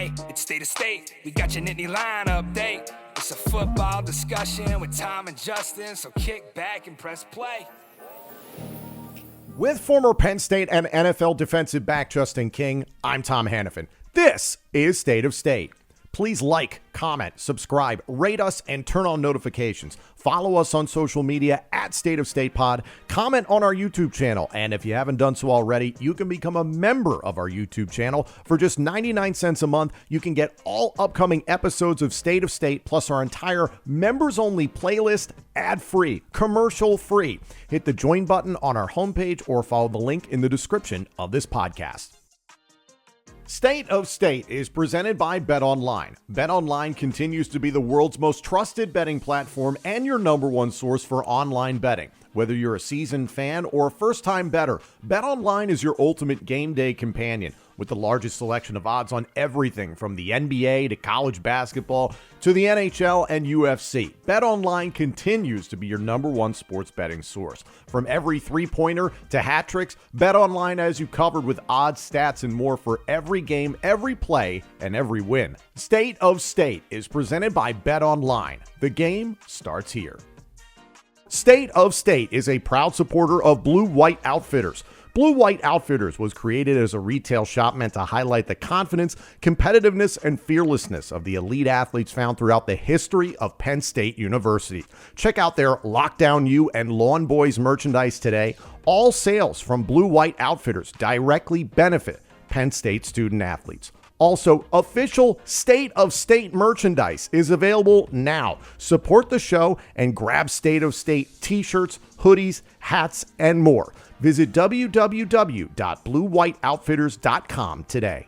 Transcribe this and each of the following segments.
Hey, it's State of State. We got your Nittany Line update. It's a football discussion with Tom and Justin, so kick back and press play. With former Penn State and NFL defensive back Justin King, I'm Tom Hannafin. This is State of State. Please like, comment, subscribe, rate us, and turn on notifications. Follow us on social media at State of State Pod. Comment on our YouTube channel. And if you haven't done so already, you can become a member of our YouTube channel. For just 99 cents a month, you can get all upcoming episodes of State of State, plus our entire members-only playlist, ad-free, commercial-free. Hit the join button on our homepage or follow the link in the description of this podcast. State of State is presented by BetOnline. BetOnline continues to be the world's most trusted betting platform and your number one source for online betting. Whether you're a seasoned fan or a first-time bettor, BetOnline is your ultimate game day companion. With the largest selection of odds on everything from the NBA to college basketball to the NHL and UFC, BetOnline continues to be your number one sports betting source. From every three-pointer to hat tricks, BetOnline has you covered with odds, stats, and more for every game, every play, and every win. State of State is presented by BetOnline. The game starts here. State of State is a proud supporter of Blue White Outfitters. Blue White Outfitters was created as a retail shop meant to highlight the confidence, competitiveness, and fearlessness of the elite athletes found throughout the history of Penn State University. Check out their Lockdown U and Lawn Boys merchandise today. All sales from Blue White Outfitters directly benefit Penn State student athletes. Also, official State of State merchandise is available now. Support the show and grab State of State t-shirts, hoodies, hats, and more. Visit www.bluewhiteoutfitters.com today.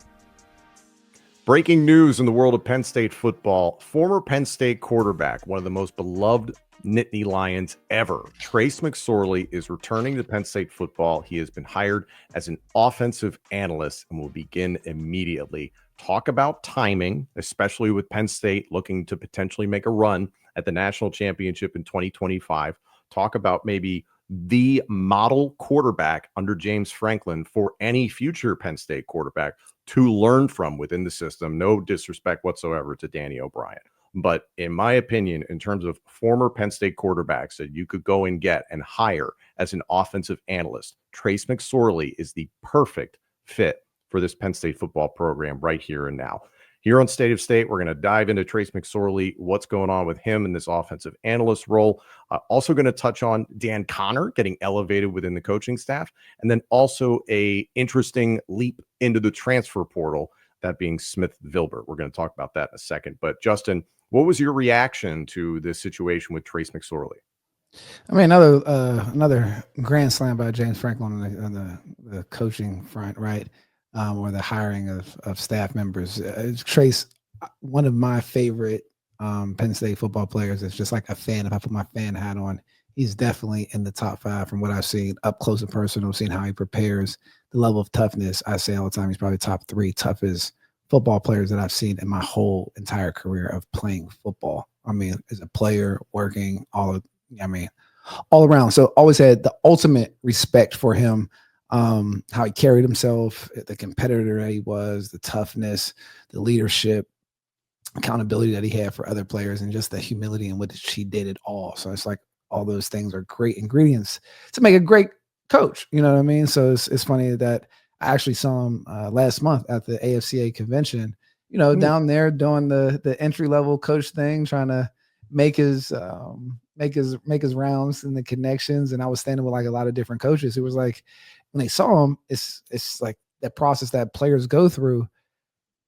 Breaking news in the world of Penn State football. Former Penn State quarterback, one of the most beloved Nittany Lions ever, Trace McSorley, is returning to Penn State football. He has been hired as an offensive analyst and will begin immediately. Talk about timing, especially with Penn State looking to potentially make a run at the national championship in 2025. Talk about maybe the model quarterback under James Franklin for any future Penn State quarterback to learn from within the system. No disrespect whatsoever to Danny O'Brien. But in my opinion, in terms of former Penn State quarterbacks that you could go and get and hire as an offensive analyst, Trace McSorley is the perfect fit for this Penn State football program right here and now. Here on State of State, we're going to dive into Trace McSorley, what's going on with him in this offensive analyst role. Also going to touch on Dan Connor getting elevated within the coaching staff, and then also a interesting leap into the transfer portal, that being Smith Vilbert. We're going to talk about that in a second. But Justin, what was your reaction to this situation with Trace McSorley? I mean, another grand slam by James Franklin on the coaching front, right? Or the hiring of staff members. Trace, one of my favorite Penn State football players. It's just like a fan. If I put my fan hat on, he's definitely in the top 5 from what I've seen up close and personal, seeing how he prepares, the level of toughness. I say all the time, he's probably top 3 toughest football players that I've seen in my whole entire career of playing football. I mean, as a player, working, all around. So always had the ultimate respect for him, how he carried himself, the competitor that he was, the toughness, the leadership, accountability that he had for other players, and just the humility in which he did it all. So it's like all those things are great ingredients to make a great coach. You know what I mean? So it's funny that I actually saw him last month at the AFCA convention, down there doing the entry-level coach thing, trying to make his rounds and the connections. And I was standing with like a lot of different coaches who was like, when they saw him, it's like that process that players go through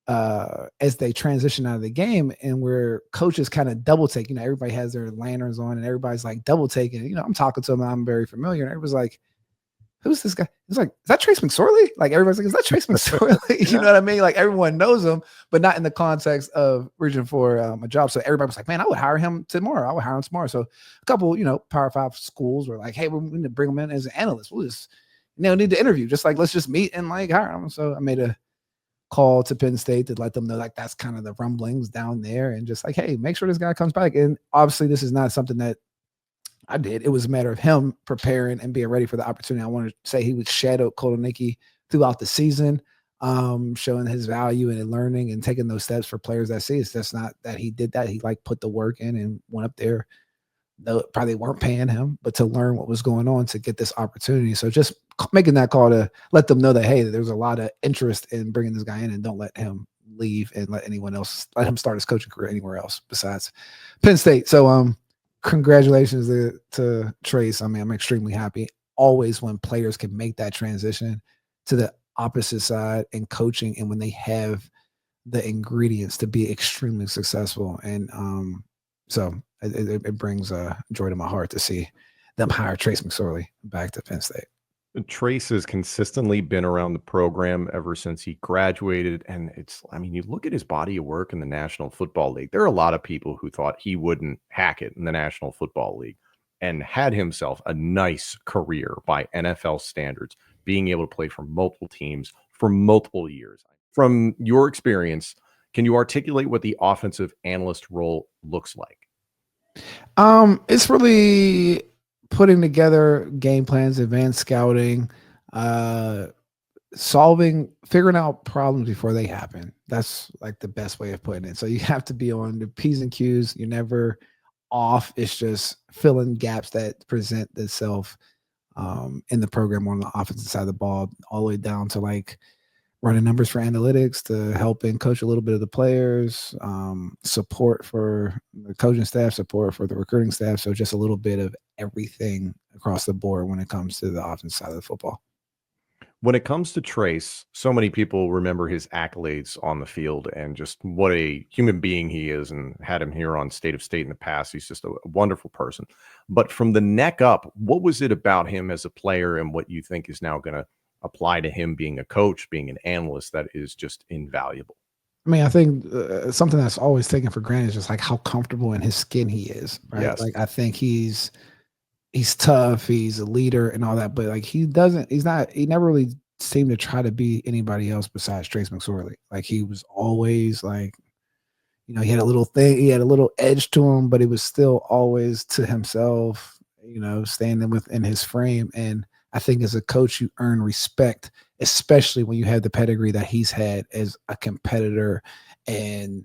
as they transition out of the game, and where coaches kind of double take. Everybody has their lanterns on and everybody's like double taking. I'm talking to him and I'm very familiar, and everybody's like, who's this guy? It's like, is that Trace McSorley? Like everybody's like, is that Trace McSorley? You know what I mean? Like everyone knows him, but not in the context of reaching for a job. So everybody was like, man, I would hire him tomorrow. So a couple, Power 5 schools were like, hey, we need to bring him in as an analyst. We'll just need to interview. Just like, let's just meet and like hire him. So I made a call to Penn State to let them know like that's kind of the rumblings down there, and just like, hey, make sure this guy comes back. And obviously this is not something that I did. It was a matter of him preparing and being ready for the opportunity. I want to say he was shadowed Kotelnicki throughout the season. showing his value and learning and taking those steps for players that see. It's just not that he did that. He like put the work in and went up there. Though probably weren't paying him, but to learn what was going on to get this opportunity. So just making that call to let them know that, hey, there's a lot of interest in bringing this guy in, and don't let him leave and let him start his coaching career anywhere else besides Penn State. So congratulations to Trace. I mean, I'm extremely happy always when players can make that transition to the opposite side in coaching, and when they have the ingredients to be extremely successful. And so it brings joy to my heart to see them hire Trace McSorley back to Penn State. Trace has consistently been around the program ever since he graduated. And you look at his body of work in the National Football League. There are a lot of people who thought he wouldn't hack it in the National Football League, and had himself a nice career by NFL standards, being able to play for multiple teams for multiple years. From your experience, can you articulate what the offensive analyst role looks like? It's really putting together game plans, advanced scouting, figuring out problems before they happen. That's like the best way of putting it. So you have to be on the P's and Q's. You're never off. It's just filling gaps that present themselves in the program on the offensive side of the ball, all the way down to like running numbers for analytics, to helping coach a little bit of the players, support for the coaching staff, support for the recruiting staff. So just a little bit of everything across the board when it comes to the offensive side of the football. When it comes to Trace, so many people remember his accolades on the field and just what a human being he is, and had him here on State of State in the past. He's just a wonderful person. But from the neck up, what was it about him as a player and what you think is now going to apply to him being a coach, being an analyst, that is just invaluable? I mean, I think something that's always taken for granted is just like how comfortable in his skin he is, right? Yes. Like I think he's tough, he's a leader and all that, but like he never really seemed to try to be anybody else besides Trace McSorley. Like he was always like, he had a little thing, he had a little edge to him, but he was still always to himself, standing within his frame. And I think as a coach, you earn respect, especially when you have the pedigree that he's had as a competitor and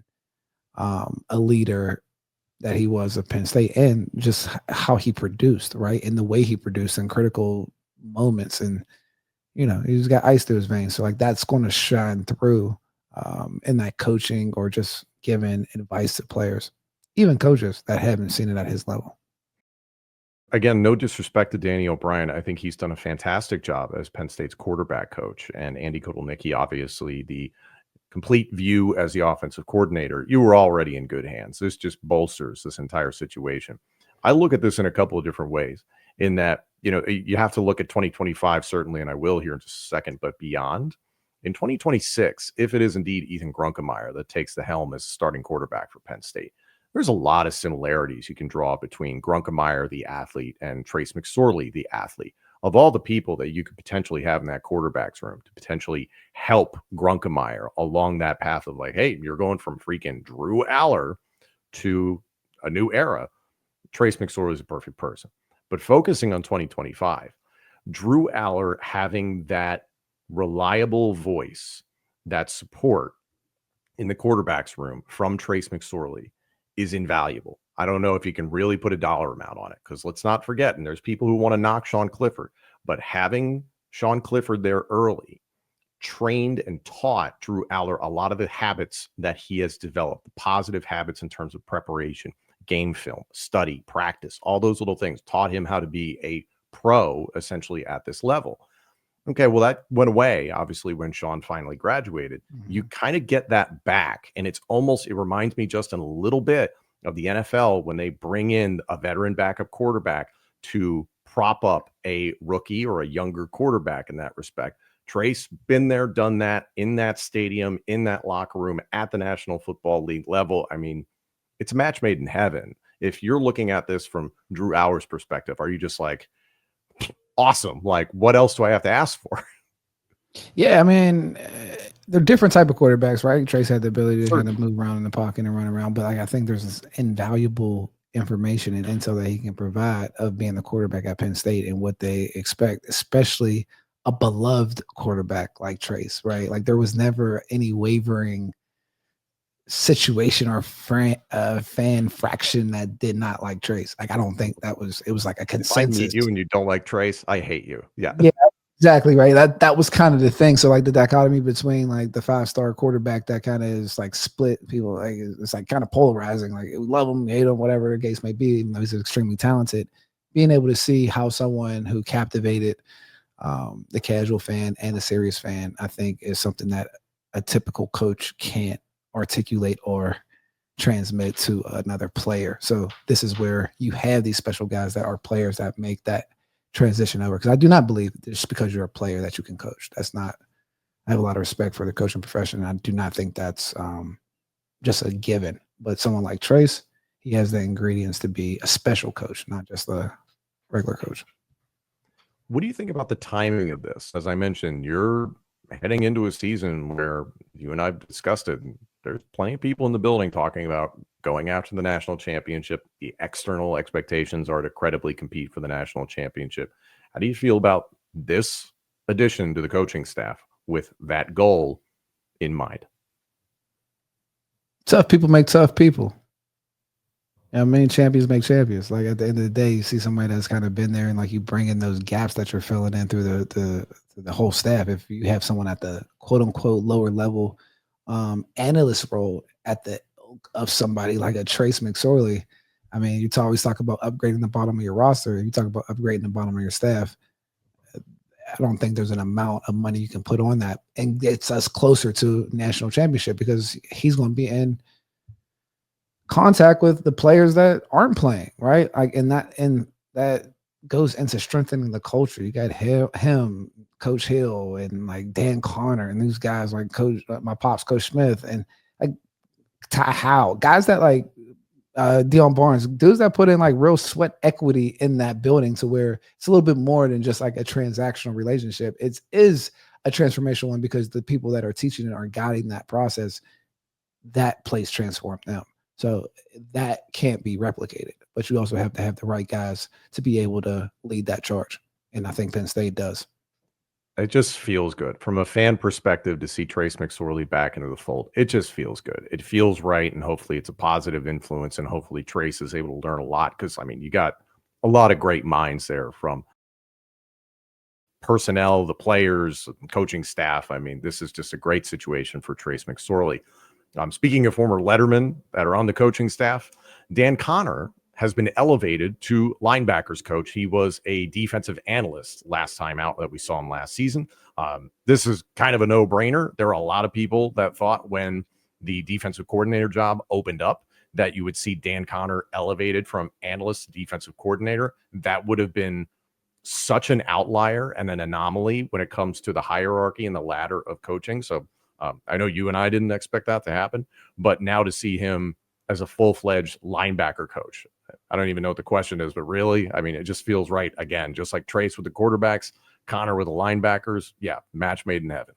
a leader that he was at Penn State, and just how he produced, right? And the way he produced in critical moments. And, he's got ice through his veins. So like that's going to shine through in that coaching or just giving advice to players, even coaches that haven't seen it at his level. Again, no disrespect to Danny O'Brien. I think he's done a fantastic job as Penn State's quarterback coach, and Andy Kotelnicki, obviously the complete view as the offensive coordinator. You were already in good hands. This just bolsters this entire situation. I look at this in a couple of different ways, in that, you have to look at 2025, certainly, and I will here in just a second, but beyond. In 2026, if it is indeed Ethan Grunkemeyer that takes the helm as starting quarterback for Penn State, there's a lot of similarities you can draw between Grunkemeyer, the athlete, and Trace McSorley, the athlete. Of all the people that you could potentially have in that quarterback's room to potentially help Grunkemeyer along that path of like, hey, you're going from freaking Drew Aller to a new era, Trace McSorley is a perfect person. But focusing on 2025, Drew Aller having that reliable voice, that support in the quarterback's room from Trace McSorley is invaluable. I don't know if you can really put a dollar amount on it, because let's not forget, and there's people who want to knock Sean Clifford, but having Sean Clifford there early trained and taught Drew Aller a lot of the habits that he has developed, the positive habits in terms of preparation, game film, study, practice, all those little things, taught him how to be a pro essentially at this level. Okay, well, that went away, obviously, when Sean finally graduated. Mm-hmm. You kind of get that back, and it reminds me just a little bit of the NFL when they bring in a veteran backup quarterback to prop up a rookie or a younger quarterback in that respect. Trace been there, done that in that stadium, in that locker room, at the National Football League level. I mean, it's a match made in heaven. If you're looking at this from Drew Aller's perspective, are you just like, awesome, like what else do I have to ask for? Yeah, I mean, they're different type of quarterbacks, right? Trace had the ability to kind of move around in the pocket and run around, but like I think there's this invaluable information and intel that he can provide of being the quarterback at Penn State and what they expect, especially a beloved quarterback like Trace, right? Like there was never any wavering situation or fan fraction that did not like Trace. Like I don't think it was like a If I consensus. meet you and you don't like Trace, I hate you. Yeah. Yeah, exactly right. That was kind of the thing. So like the dichotomy between like the 5-star quarterback that kind of is like split people, like it's like kind of polarizing. Like we love him, hate him, whatever the case may be, even though he's extremely talented. Being able to see how someone who captivated the casual fan and the serious fan, I think is something that a typical coach can't articulate or transmit to another player. So this is where you have these special guys that are players that make that transition over. Because I do not believe just because you're a player that you can coach. That's not. I have a lot of respect for the coaching profession. And I do not think that's just a given. But someone like Trace, he has the ingredients to be a special coach, not just a regular coach. What do you think about the timing of this? As I mentioned, you're heading into a season where you and I've discussed it. There's plenty of people in the building talking about going after the national championship. The external expectations are to credibly compete for the national championship. How do you feel about this addition to the coaching staff with that goal in mind? Tough people make tough people. I mean, champions make champions. Like at the end of the day, you see somebody that's kind of been there, and like you bring in those gaps that you're filling in through the whole staff. If you have someone at the quote unquote lower level analyst role of somebody like a Trace McSorley, I mean, you always talk about upgrading the bottom of your roster. You talk about upgrading the bottom of your staff. I don't think there's an amount of money you can put on that and gets us closer to national championship, because he's going to be in contact with the players that aren't playing, right? Like, and that goes into strengthening the culture. You got him, Coach Hill, and like Dan Connor, and these guys like my pops, Coach Smith, and like Ty Howe, guys that like Dion Barnes, dudes that put in like real sweat equity in that building, to where it's a little bit more than just like a transactional relationship. It is a transformational one, because the people that are teaching it are guiding that process. That place transformed them. So that can't be replicated, but you also have to have the right guys to be able to lead that charge. And I think Penn State does. It just feels good from a fan perspective to see Trace McSorley back into the fold. It just feels good. It feels right. And hopefully it's a positive influence, and hopefully Trace is able to learn a lot. Cause I mean, you got a lot of great minds there, from personnel, the players, coaching staff. I mean, this is just a great situation for Trace McSorley. Speaking of former Lettermen that are on the coaching staff, Dan Connor has been elevated to linebackers coach. He was a defensive analyst last time out that we saw him last season. This is kind of a no-brainer. There are a lot of people that thought when the defensive coordinator job opened up that you would see Dan Connor elevated from analyst to defensive coordinator. That would have been such an outlier and an anomaly when it comes to the hierarchy and the ladder of coaching. So I know you and I didn't expect that to happen, but now to see him as a full-fledged linebacker coach, I don't even know what the question is, but really, I mean, it just feels right. Again, just like Trace with the quarterbacks, Connor with the linebackers. Yeah, match made in heaven.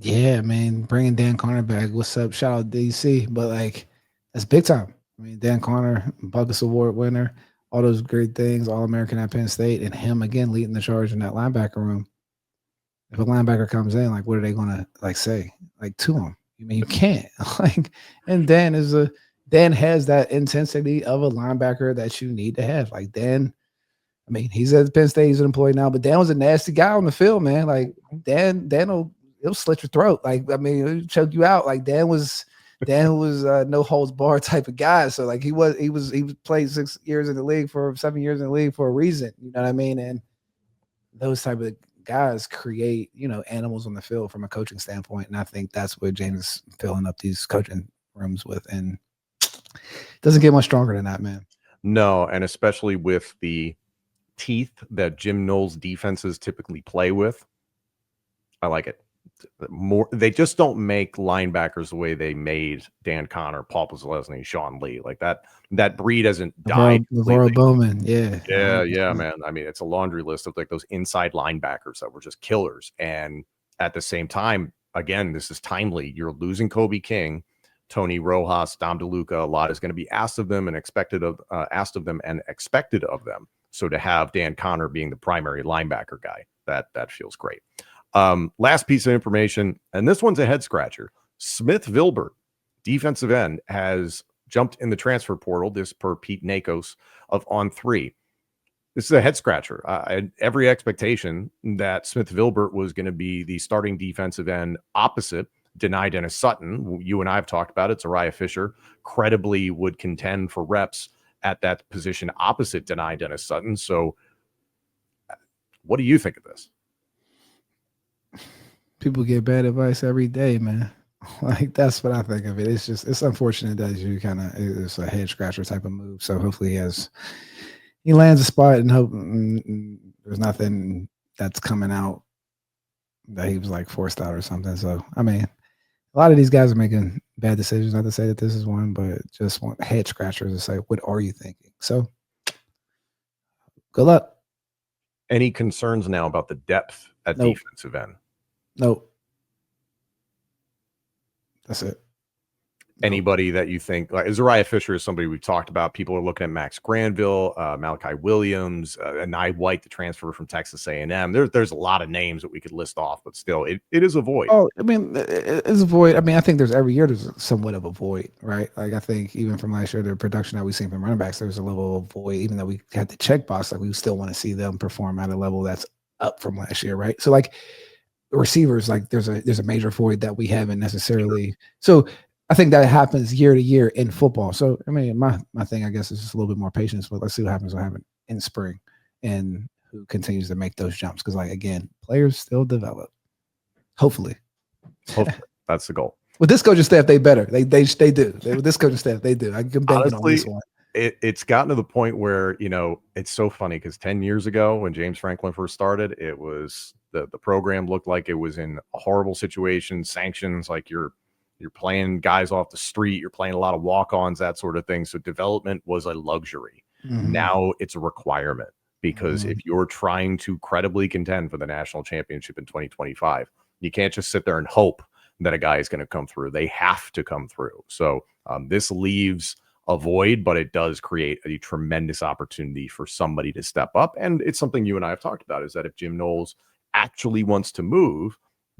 Yeah, man, bringing Dan Connor back. What's up? Shout out DC. But like, that's big time. I mean, Dan Connor, Buckus Award winner, all those great things, All-American at Penn State, and him again leading the charge in that linebacker room. If a linebacker comes in, like, what are they going to like say like to him? I mean, you can't like. And Dan has that intensity of a linebacker that you need to have. Like Dan, I mean, he's at Penn State, he's an employee now, but Dan was a nasty guy on the field, man. Like Dan he'll slit your throat. Like, I mean, he'll choke you out. Like Dan was no holds barred type of guy. So like he played 6 years in the league 7 years in the league for a reason. You know what I mean? And those type of guys create, animals on the field from a coaching standpoint. And I think that's what James is filling up these coaching rooms with. And it doesn't get much stronger than that, man. No, and especially with the teeth that Jim Knowles defenses typically play with. I like it. They just don't make linebackers the way they made Dan Connor, Paul Postlesny, Sean Lee. Like that breed hasn't died. LeVar Bowman, yeah. Yeah, man. I mean, it's a laundry list of like those inside linebackers that were just killers. And at the same time, again, this is timely. You're losing Kobe King, Tony Rojas, Dom DeLuca. A lot is going to be asked of them and expected of them. So to have Dan Connor being the primary linebacker guy, that feels great. Last piece of information, and this one's a head scratcher. Smith Vilbert, defensive end, has jumped in the transfer portal. This per Pete Nakos of On3. This is a head scratcher. I had every expectation that Smith Vilbert was going to be the starting defensive end opposite Deni Dennis Sutton. You and I have talked about it. Zariah Fisher credibly would contend for reps at that position opposite Deni Dennis Sutton. So what do you think of this? People get bad advice every day, man. Like, that's what I think of it. It's unfortunate that it's a head scratcher type of move. So hopefully he lands a spot and hope there's nothing that's coming out that he was like forced out or something. So, I mean, a lot of these guys are making bad decisions. Not to say that this is one, but just want head scratchers to say, what are you thinking? So good luck. Any concerns now about the depth at defensive end? Nope. That's it. Anybody that you think, like Zariah Fisher is somebody we've talked about. People are looking at Max Granville, Malachi Williams, Anai White, the transfer from Texas A&M. There's a lot of names that we could list off, but still, it is a void. Oh, I mean, it's a void. I mean, I think there's every year there's somewhat of a void, right? Like, I think even from last year, the production that we've seen from running backs, there's a level of void. Even though we had the checkbox, like, we still want to see them perform at a level that's up from last year, right? So, like, receivers, like, there's a major void that we haven't necessarily. So I think that happens year to year in football. So, I mean, my thing, I guess, is just a little bit more patience, but let's see what happens in spring and who continues to make those jumps. Because, like, again, players still develop. Hopefully. That's the goal. With this coaching staff, they better. They do. With this coaching staff, they do. I can bank on this one. It's gotten to the point where, it's so funny because 10 years ago when James Franklin first started, it was the program looked like it was in a horrible situation, sanctions, like you're playing guys off the street, you're playing a lot of walk-ons, that sort of thing. So development was a luxury. Mm-hmm. Now it's a requirement because if you're trying to credibly contend for the national championship in 2025, you can't just sit there and hope that a guy is going to come through. They have to come through. So this leaves a void, but it does create a tremendous opportunity for somebody to step up. And it's something you and I have talked about, is that if Jim Knowles actually wants to move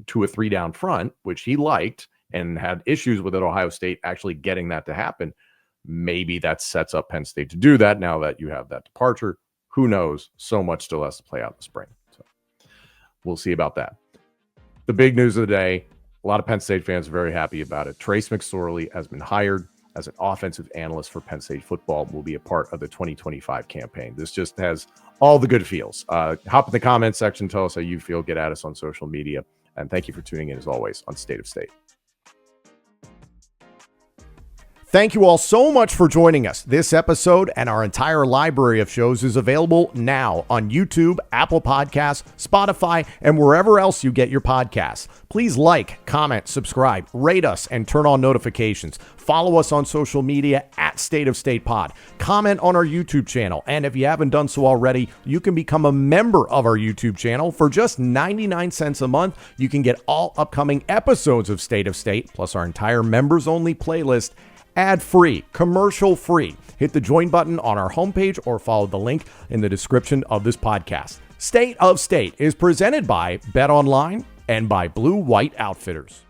to a 3-down front, which he liked and had issues with at Ohio State actually getting that to happen, maybe that sets up Penn State to do that now that you have that departure. Who knows? So much still has to play out in the spring. So we'll see about that. The big news of the day, a lot of Penn State fans are very happy about it. Trace McSorley has been hired as an offensive analyst for Penn State football, will be a part of the 2025 campaign. This just has all the good feels. Hop in the comments section, tell us how you feel, get at us on social media, and thank you for tuning in as always on State of State. Thank you all so much for joining us. This episode and our entire library of shows is available now on YouTube, Apple Podcasts, Spotify, and wherever else you get your podcasts. Please like, comment, subscribe, rate us, and turn on notifications. Follow us on social media at State of State Pod. Comment on our YouTube channel. And if you haven't done so already, you can become a member of our YouTube channel. For just 99 cents a month, you can get all upcoming episodes of State of State, plus our entire members-only playlist, ad-free, commercial-free. Hit the join button on our homepage or follow the link in the description of this podcast. State of State is presented by Bet Online and by Blue White Outfitters.